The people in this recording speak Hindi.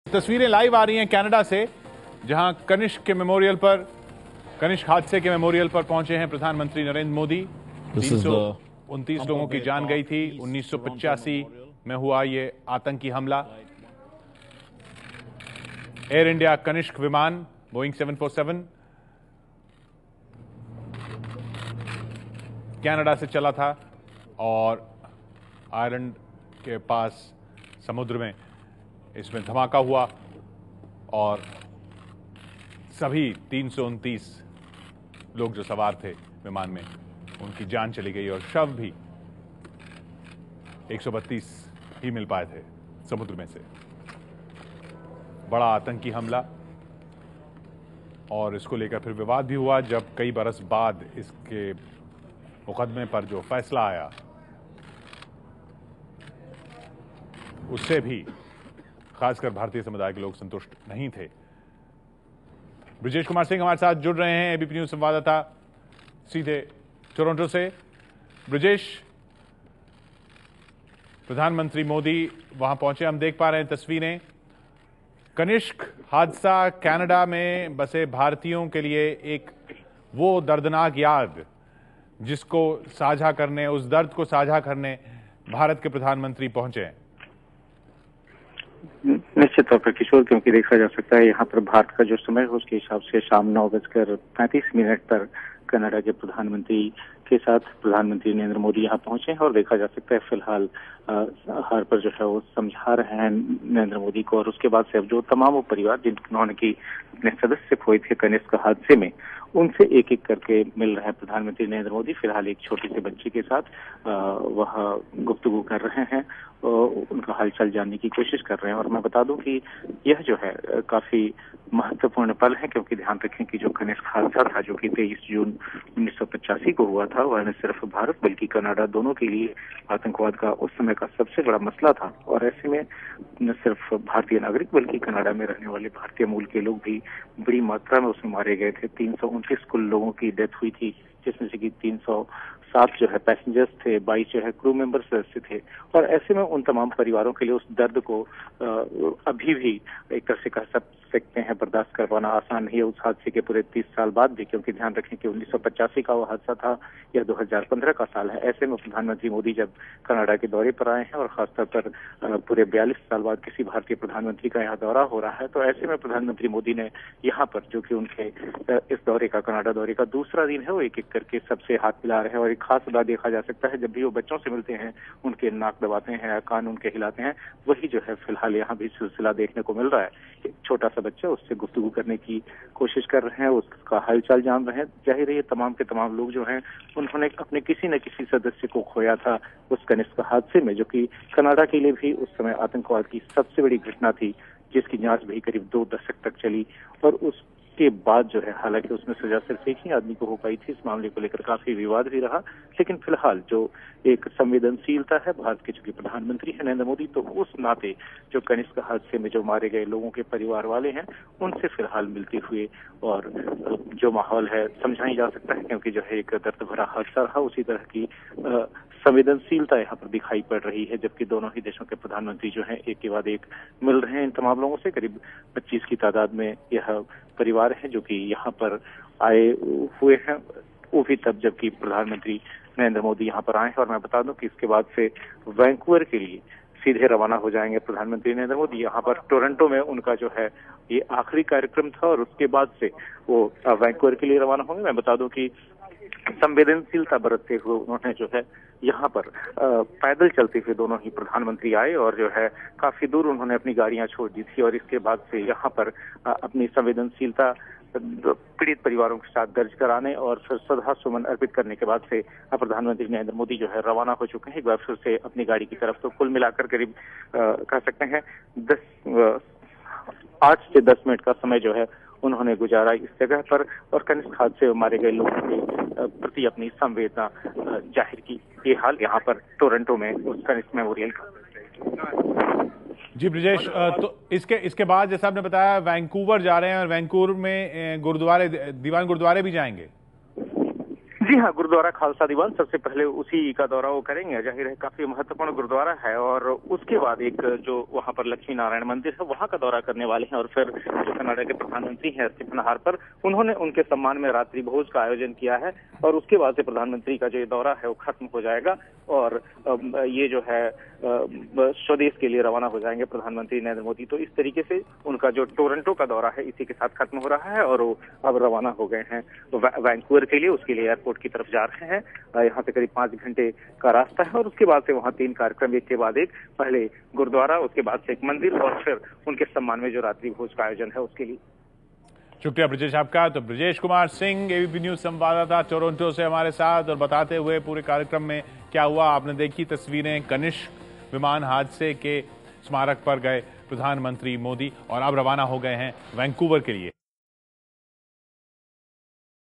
तस्वीरें लाइव आ रही हैं कनाडा से, जहां कनिष्क हादसे के मेमोरियल पर पहुंचे हैं प्रधानमंत्री नरेंद्र मोदी। 329 लोगों की जान गई थी 1985 में हुआ ये आतंकी हमला। एयर इंडिया कनिष्क विमान बोइंग 747 कनाडा से चला था और आयरलैंड के पास समुद्र में इसमें धमाका हुआ और सभी 329 लोग जो सवार थे विमान में, उनकी जान चली गई और शव भी 132 ही मिल पाए थे समुद्र में से। बड़ा आतंकी हमला, और इसको लेकर फिर विवाद भी हुआ जब कई बरस बाद इसके मुकदमे पर जो फैसला आया उससे भी खासकर भारतीय समुदाय के लोग संतुष्ट नहीं थे। ब्रिजेश कुमार सिंह हमारे साथ जुड़ रहे हैं, एबीपी न्यूज संवाददाता सीधे टोरंटो से। ब्रिजेश, प्रधानमंत्री मोदी वहां पहुंचे, हम देख पा रहे हैं तस्वीरें। कनिष्क हादसा कनाडा में बसे भारतीयों के लिए एक वो दर्दनाक याद जिसको साझा करने, उस दर्द को साझा करने भारत के प्रधानमंत्री पहुंचे हैं। निश्चित तौर पर किशोर, क्योंकि देखा जा सकता है यहाँ पर भारत का जो समय है उसके हिसाब से शाम 9:35 पर कनाडा के प्रधानमंत्री के साथ प्रधानमंत्री नरेंद्र मोदी यहाँ पहुंचे हैं और देखा जा सकता है फिलहाल हार पर जो है वो समझा रहे हैं नरेंद्र मोदी को। और उसके बाद से अब जो तमाम वो परिवार जिन्होंने की अपने सदस्य खोए थे कनिष्क हादसे में, उनसे एक एक करके मिल रहे हैं प्रधानमंत्री नरेंद्र मोदी। फिलहाल एक छोटी सी बच्ची के साथ वह गुफ्तगू कर रहे हैं, उनका हालचाल जानने की कोशिश कर रहे हैं। और मैं बता दूं कि यह जो है काफी महत्वपूर्ण पल है, क्योंकि ध्यान रखें कि जो कनिष्क हादसा था जो कि 23 जून 1985 को हुआ था, वह न सिर्फ भारत बल्कि कनाडा दोनों के लिए आतंकवाद का उस समय का सबसे बड़ा मसला था। और ऐसे में न सिर्फ भारतीय नागरिक बल्कि कनाडा में रहने वाले भारतीय मूल के लोग भी बड़ी मात्रा में उसमें मारे गए थे। 329 कुल लोगों की डेथ हुई थी, जिसमें से कि 307 जो है पैसेंजर्स थे, 22 जो है क्रू मेंबर सदस्य थे। और ऐसे में उन तमाम परिवारों के लिए उस दर्द को अभी भी एक तरह से कह सकते हैं बर्दाश्त कर पाना आसान नहीं है, उस हादसे के पूरे 30 साल बाद भी। क्योंकि ध्यान रखें कि 1985 का वो हादसा था, यह 2015 का साल है। ऐसे में प्रधानमंत्री मोदी जब कनाडा के दौरे पर आए हैं और खासतौर पर पूरे 42 साल बाद किसी भारतीय प्रधानमंत्री का यहाँ दौरा हो रहा है, तो ऐसे में प्रधानमंत्री मोदी ने यहाँ पर, जो कि उनके इस दौरे का, कनाडा दौरे का दूसरा दिन है, वो एक एक करके सबसे हाथ मिला रहे हैं। और एक खास बात देखा जा सकता है, जब भी वो बच्चों से मिलते हैं उनके नाक दबाते हैं, कान उनके हिलाते हैं। वही जो है फिलहाल यहाँ भी सिलसिला देखने को मिल रहा है। एक छोटा सा बच्चा, उससे गुफ्तगू करने की कोशिश कर रहे हैं, उसका हालचाल जान रहे हैं। जाहिर है ये तमाम के तमाम लोग जो हैं उन्होंने अपने किसी न किसी सदस्य को खोया था उस कनिष्क हादसे में, जो कि कनाडा के लिए भी उस समय आतंकवाद की सबसे बड़ी घटना थी, जिसकी जांच भी करीब 2 दशक तक चली। और उसके बाद जो है, हालांकि उसमें सजा सिर्फ एक ही आदमी को हो पाई थी, इस मामले को लेकर काफी विवाद भी रहा। लेकिन फिलहाल जो एक संवेदनशीलता है भारत के, चूंकि प्रधानमंत्री है नरेंद्र मोदी, तो उस नाते जो कनिष्क हादसे में जो मारे गए लोगों के परिवार वाले हैं उनसे फिलहाल मिलते हुए और जो माहौल है समझा जा सकता है, क्योंकि जो है एक दर्द भरा हादसा रहा, उसी तरह की संवेदनशीलता यहाँ पर दिखाई पड़ रही है। जबकि दोनों ही देशों के प्रधानमंत्री जो हैं एक के बाद एक मिल रहे हैं इन तमाम लोगों से। करीब 25 की तादाद में यह परिवार है जो कि यहाँ पर आए हुए हैं, वो भी तब जबकि प्रधानमंत्री नरेंद्र मोदी यहाँ पर आए हैं। और मैं बता दूं कि इसके बाद से वैंकूवर के लिए सीधे रवाना हो जाएंगे प्रधानमंत्री नरेंद्र मोदी। यहाँ पर टोरंटो में उनका जो है ये आखिरी कार्यक्रम था और उसके बाद से वो वैंकूवर के लिए रवाना होंगे। मैं बता दूं कि संवेदनशीलता बरतते हुए उन्होंने जो है यहाँ पर पैदल चलते हुए दोनों ही प्रधानमंत्री आए और जो है काफी दूर उन्होंने अपनी गाड़ियां छोड़ दी थी। और इसके बाद से यहाँ पर अपनी संवेदनशीलता पीड़ित परिवारों के साथ दर्ज कराने और फिर श्रद्धा सुमन अर्पित करने के बाद से प्रधानमंत्री नरेंद्र मोदी जो है रवाना हो चुके हैं एक बार फिर से अपनी गाड़ी की तरफ। तो कुल मिलाकर करीब कह सकते हैं 8 से 10 मिनट का समय जो है उन्होंने गुजारा इस जगह पर और कनिष्क हादसे में मारे गए लोगों के प्रति अपनी संवेदना जाहिर की। ये हाल यहाँ पर टोरंटो में उस कनिष्क मेमोरियल का। जी ब्रिजेश, तो इसके बाद जैसा आपने बताया वैंकूवर जा रहे हैं और वैंकूवर में गुरुद्वारे, दीवान गुरुद्वारे भी जाएंगे। जी हाँ, गुरुद्वारा खालसा दीवान सबसे पहले उसी का दौरा वो करेंगे। जाहिर है काफी महत्वपूर्ण गुरुद्वारा है और उसके बाद एक जो वहां पर लक्ष्मी नारायण मंदिर है वहां का दौरा करने वाले हैं और फिर जो कनाडा के प्रधानमंत्री हैं स्टीफन हार्पर, उन्होंने उनके सम्मान में रात्रि भोज का आयोजन किया है और उसके बाद से प्रधानमंत्री का जो दौरा है वो खत्म हो जाएगा और ये जो है स्वदेश के लिए रवाना हो जाएंगे प्रधानमंत्री नरेंद्र मोदी। तो इस तरीके से उनका जो टोरंटो का दौरा है इसी के साथ खत्म हो रहा है और वो अब रवाना हो गए हैं वैंकूवर के लिए, उसके लिए एयरपोर्ट की तरफ जा रहे हैं। यहाँ से करीब 5 घंटे का रास्ता है और उसके बाद से वहाँ 3 कार्यक्रम, एक के बाद एक, पहले गुरुद्वारा, उसके बाद से एक मंदिर और फिर उनके सम्मान में जो रात्रि भोज का आयोजन है उसके लिए। शुक्रिया ब्रजेश आपका। तो ब्रजेश कुमार सिंह, एबीपी न्यूज संवाददाता टोरंटो से हमारे साथ, और बताते हुए पूरे कार्यक्रम में क्या हुआ। आपने देखी तस्वीरें, कनिष्क विमान हादसे के स्मारक पर गए प्रधानमंत्री मोदी और अब रवाना हो गए हैं वैंकूवर के लिए।